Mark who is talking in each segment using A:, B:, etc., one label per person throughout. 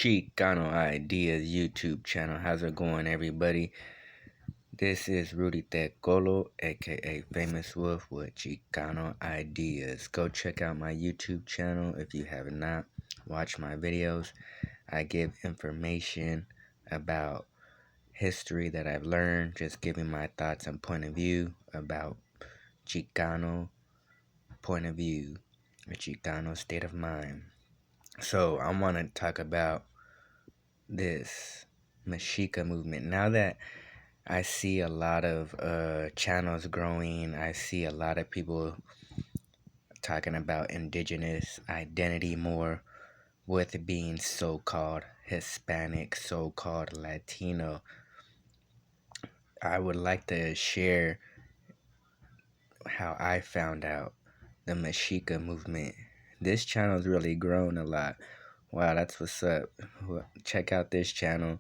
A: Chicano Ideas YouTube channel. How's it going, everybody? This is Rudy Tecolo, aka Famous Wolf with Chicano Ideas. Go check out my YouTube channel if you have not watched my videos. I give information about history that I've learned, just giving my thoughts and point of view about Chicano point of view, a Chicano state of mind. So I want to talk about this Mexica movement. Now that I see a lot of channels growing, I see a lot of people talking about indigenous identity more with being so-called Hispanic, so-called Latino. I would like to share how I found out the Mexica movement. This channel's really grown a lot. Wow, that's what's up. Check out this channel.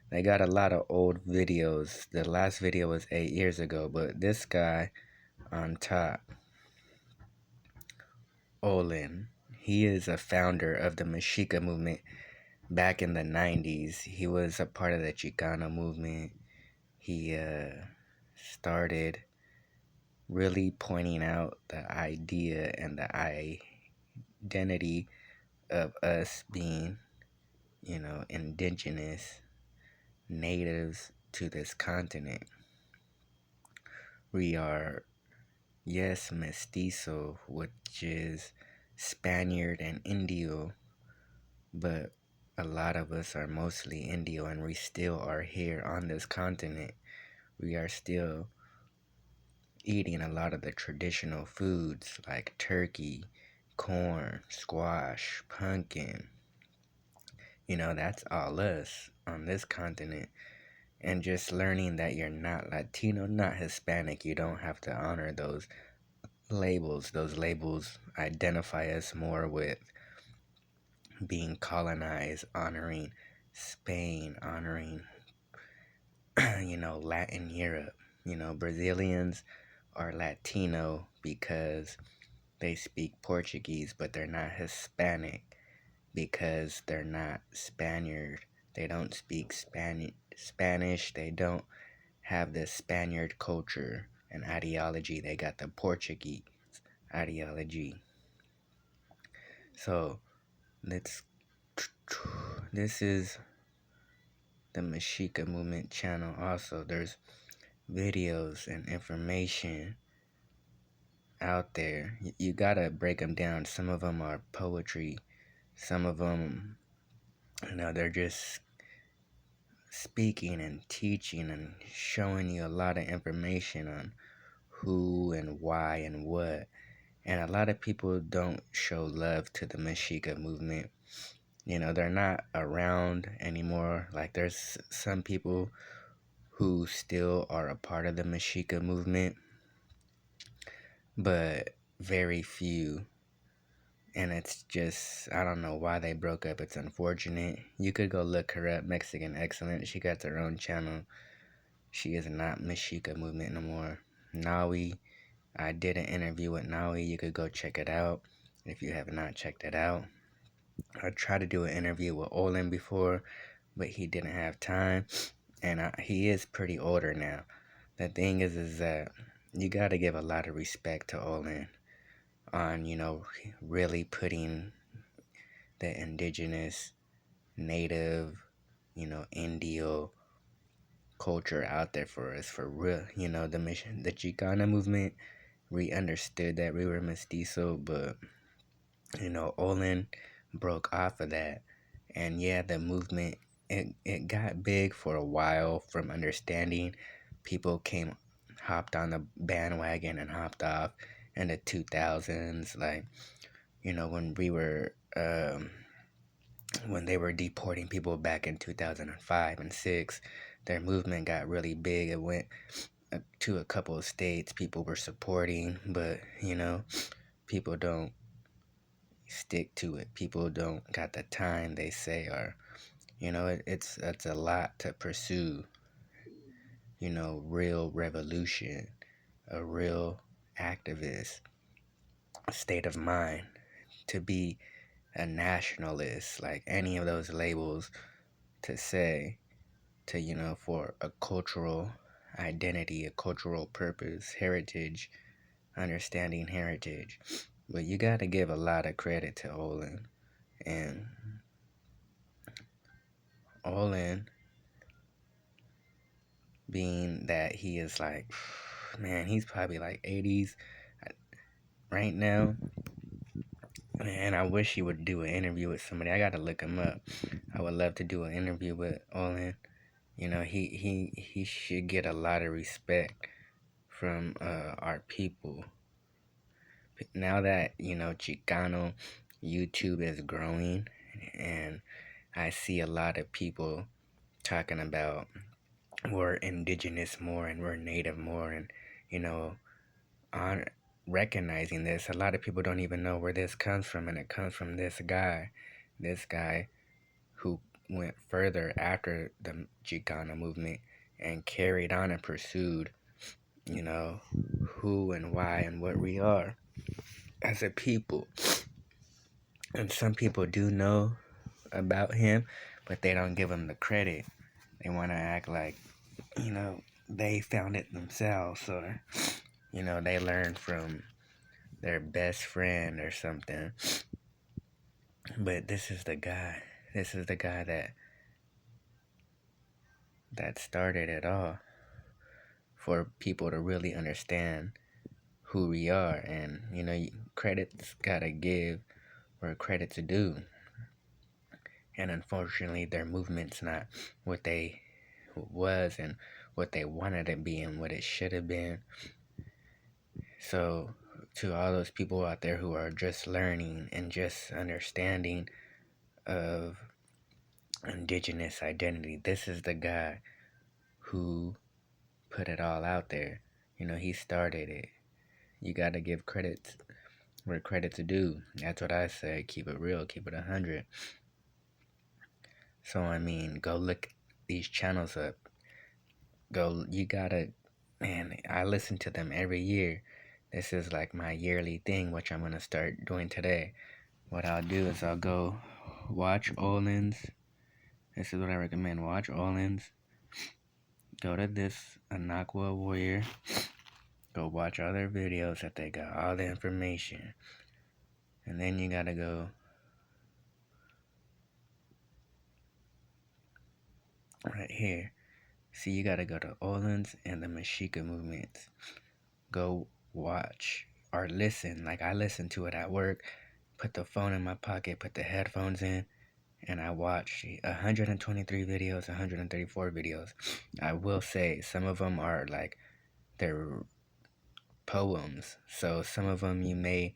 A: They got a lot of old videos. The last video was 8 years ago, but this guy on top, Olin, he is a founder of the Mexica movement back in the 90s. He was a part of the Chicano movement. He started really pointing out the idea and the identity of us being, indigenous natives to this continent. We are, yes, mestizo, which is Spaniard and Indio, but a lot of us are mostly Indio, and we still are here on this continent. We are still eating a lot of the traditional foods like turkey, corn, squash, pumpkin. That's all us on this continent. And just learning that you're not Latino, not Hispanic, you don't have to honor those labels. Those labels identify us more with being colonized, honoring Spain, honoring, Latin Europe. Brazilians are Latino because they speak Portuguese, but they're not Hispanic because they're not Spaniard. They don't speak Spanish. They don't have the Spaniard culture and ideology. They got the Portuguese ideology. So this is the Mexica Movement channel. Also, there's videos and information out there. You gotta break them down. Some of them are poetry. Some of them, they're just speaking and teaching and showing you a lot of information on who and why and what. And a lot of people don't show love to the Mexica movement. They're not around anymore. Like, there's some people who still are a part of the Mexica movement, but very few. And it's just, I don't know why they broke up. It's unfortunate. You could go look her up, Mexican Excellence. She got her own channel. She is not Mexica movement no more. Nawi, I did an interview with Nawi. You could go check it out if you have not checked it out. I tried to do an interview with Olin before, but he didn't have time. And he is pretty older now. The thing is that you got to give a lot of respect to Olin on, really putting the indigenous, native, Indio culture out there for us, for real. The Chicana movement, we understood that we were mestizo, but, Olin broke off of that. And yeah, the movement, it got big for a while from understanding. People hopped on the bandwagon and hopped off in the 2000s. Like, when we were, when they were deporting people back in 2005 and 6, their movement got really big. It went to a couple of states. People were supporting, but, people don't stick to it. People don't got the time, they say, or, it's a lot to pursue, real revolution, a real activist state of mind, to be a nationalist, like any of those labels to say, to, for a cultural identity, a cultural purpose, heritage, understanding heritage. But you got to give a lot of credit to Olin. And Olin, being that he is like, man, he's probably like 80s right now. Man, I wish he would do an interview with somebody. I got to look him up. I would love to do an interview with Olin. He should get a lot of respect from our people. Now that, Chicano YouTube is growing, and I see a lot of people talking about we're indigenous more and we're native more, and, on recognizing this, a lot of people don't even know where this comes from, and it comes from this guy who went further after the Chicano movement and carried on and pursued, who and why and what we are as a people. And some people do know about him, but they don't give him the credit. They want to act like, they found it themselves, or, they learned from their best friend or something. But this is the guy. This is the guy that started it all, for people to really understand who we are. And, credit's gotta give where credit's due. And unfortunately, their movement's not what they was and what they wanted to be and what it should have been. So, to all those people out there who are just learning and just understanding of indigenous identity, this is the guy who put it all out there. He started it. You gotta give credit where credit's due. That's what I say. Keep it real. Keep it 100. So, go look these channels up. You gotta, man, I listen to them every year. This is like my yearly thing, which I'm gonna start doing today. What I'll do is I'll go watch Olin's. This is what I recommend. Watch Olin's. Go to this Anakwa Warrior. Go watch all their videos that they got, all the information. And then you gotta go right here. See, you gotta go to Olin's and the Mexica Movement. Go watch or listen. Like, I listen to it at work. Put the phone in my pocket, put the headphones in, and I watched 123 videos, 134 videos. I will say some of them are like, they're poems. So some of them you may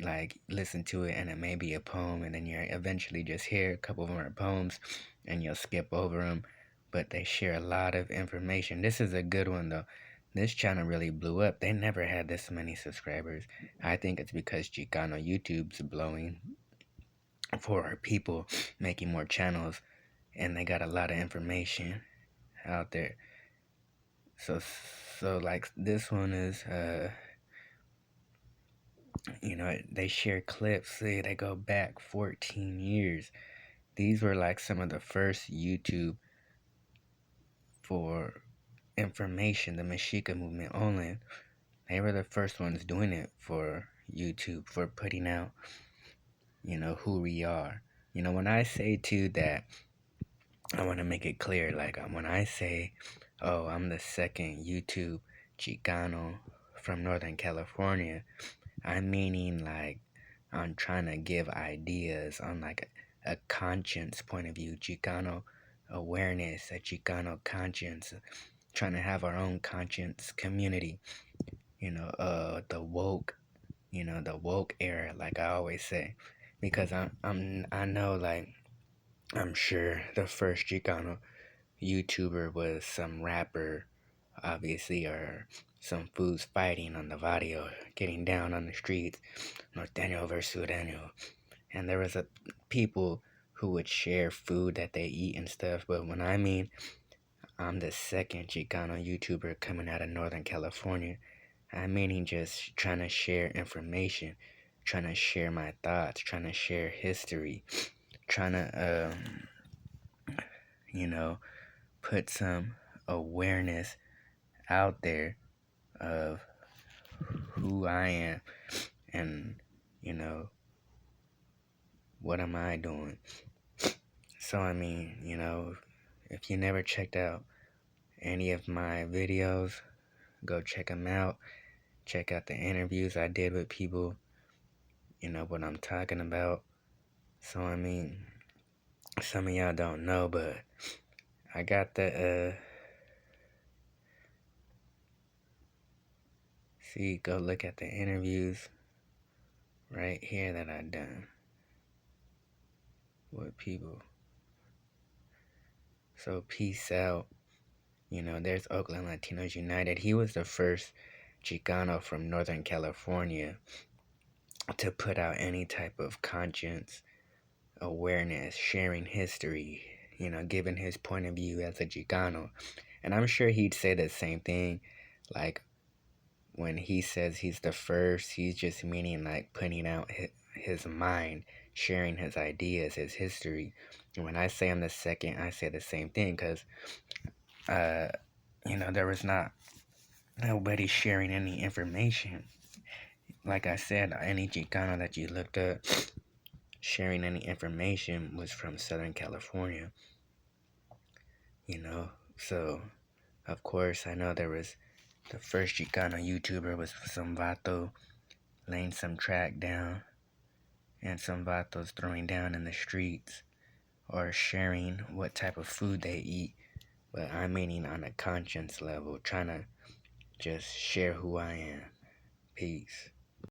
A: like listen to it and it may be a poem, and then you eventually just hear a couple of them are poems and you'll skip over them, but they share a lot of information. This is a good one though. This channel really blew up. They never had this many subscribers. I think it's because Chicano YouTube's blowing for our people, making more channels, and they got a lot of information out there. So like this one is they share clips. See, they go back 14 years. These were like some of the first YouTube for information, the Mexica Movement only. They were the first ones doing it for YouTube, for putting out, who we are. When I say too that, I want to make it clear, like when I say, oh, I'm the second YouTube Chicano from Northern California, I'm meaning like I'm trying to give ideas on like a conscience point of view, Chicano awareness, a Chicano conscience, trying to have our own conscience community, the woke, the woke era, like I always say, because I know, like, I'm sure the first Chicano YouTuber was some rapper, obviously, or some fools fighting on the barrio, getting down on the streets, Norteño versus Sureño. And there was people who would share food that they eat and stuff. But when I'm the second Chicano YouTuber coming out of Northern California, I'm meaning just trying to share information. trying to share my thoughts, trying to share history, trying to, you know, put some awareness out there of who I am and, you know, what am I doing. So, I mean, if you never checked out any of my videos, go check them out. Check out the interviews I did with people, what I'm talking about. So, I mean, some of y'all don't know, but I got go look at the interviews right here that I done with people. So, peace out. There's Oakland Latinos United. He was the first Chicano from Northern California to put out any type of conscience, awareness, sharing history, giving his point of view as a Chicano. And I'm sure he'd say the same thing. Like, when he says he's the first, he's just meaning like putting out his mind, sharing his ideas, his history. And when I say I'm the second, I say the same thing because, there was nobody sharing any information. Like I said, any Chicano that you looked up sharing any information was from Southern California, So, of course, I know there was the first Chicano YouTuber was some vato laying some track down and some vatos throwing down in the streets or sharing what type of food they eat. But I'm meaning on a conscience level, trying to just share who I am. Peace.